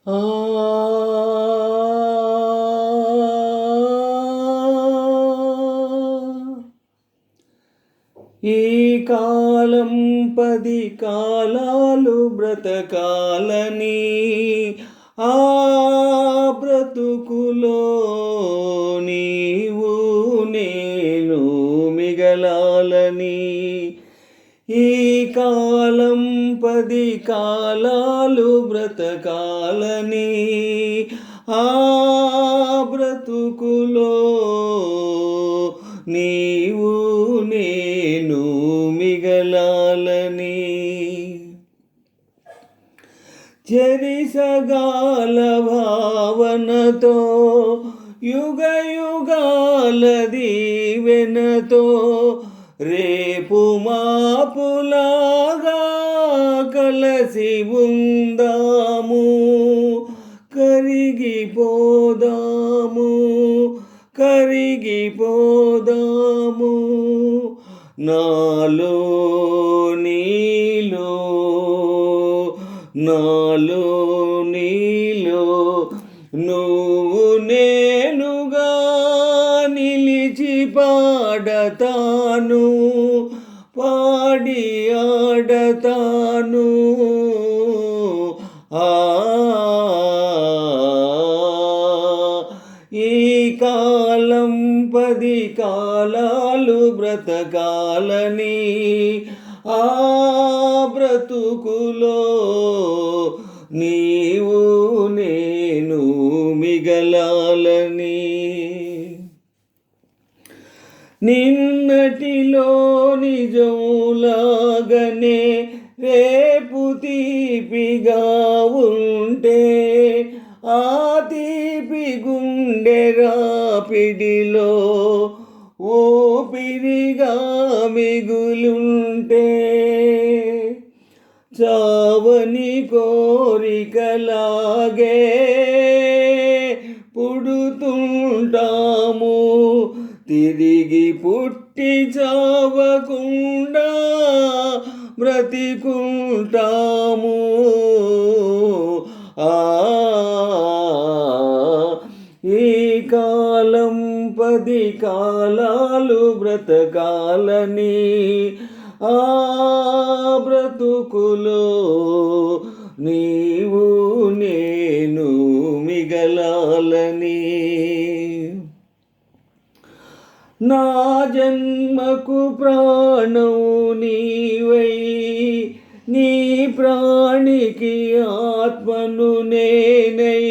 ఆ ఈ కాలం 10 కాలాలు బ్రతకాలని, ఆ బ్రతుకులో నీవు నేను మిగలాలని. ఈ కాలం 10 కాలాలు బ్రతకాలని, ఆ బ్రతుకులో నీవు నేను మిగలాలని. చెరిసగాల భావనతో యుగ యుగాల దీవెనతో రేపు మాపులాగా కలసి ఉందాము, కరిగిపోదాము కరిగిపోదాము. నాలో నీలో నాలో నీలో నువ్వు నేనుగా నిలిచి పాడతాను, పాడి ఆడతాను. ఈ కాలం 10 కాలాలు బ్రతకాలని, ఆ బ్రతుకులో నీవు నేను మిగలాలని. నిన్నటిలో నిజంలాగనే రేపు తీపిగా ఉంటే, ఆ తీపి గుండె రాపిడిలో ఊపిరిగా మిగులుంటే, చావని కోరికలాగే పుడుతుంటాము, తిరిగి పుట్టి చావకుండా బ్రతికుంటాము. ఈ కాలం 10 కాలాలు బ్రతకాలని, ఆ బ్రతుకులో నీవు నేను మిగలాలని. నా జన్మకు ప్రాణం నీవై, నీ ప్రాణికి ఆత్మను నేనై,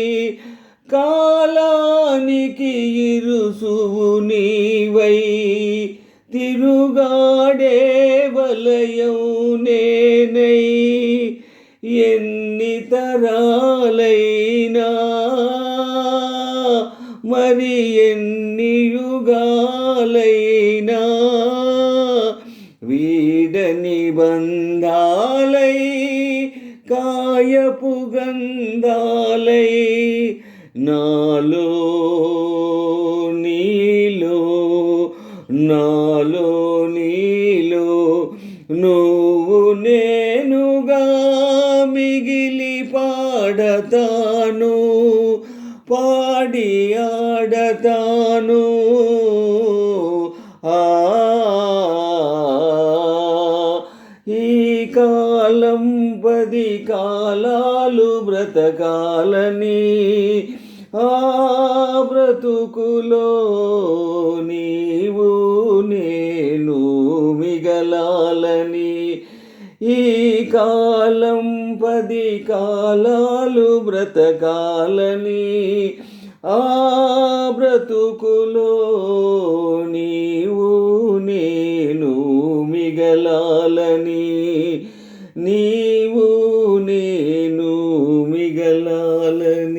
కాలానికి ఇరుసువు నీవై, తిరుగాడే వలయం నేనై, ఎన్ని తరాలైనా మరి ఎన్ని యుగాలైనా వీడని బంధాలై, కాయపు గంధాలై, నాలో నీలో నాలో నీలో నువ్వు నేనుగా మిగిలి పాడతాను, పాడి ఆడతాను. ఈ కాలం 10 కాలాలు బ్రతకాలని, ఆ బ్రతుకులో నీవు నేను మిగలాలని. ఈ కాలం 10 కాలాలు బ్రతకాలని, ఆ బ్రతుకులో నీవు నేను మిగలాలని, నీవు నేను మిగలాలని.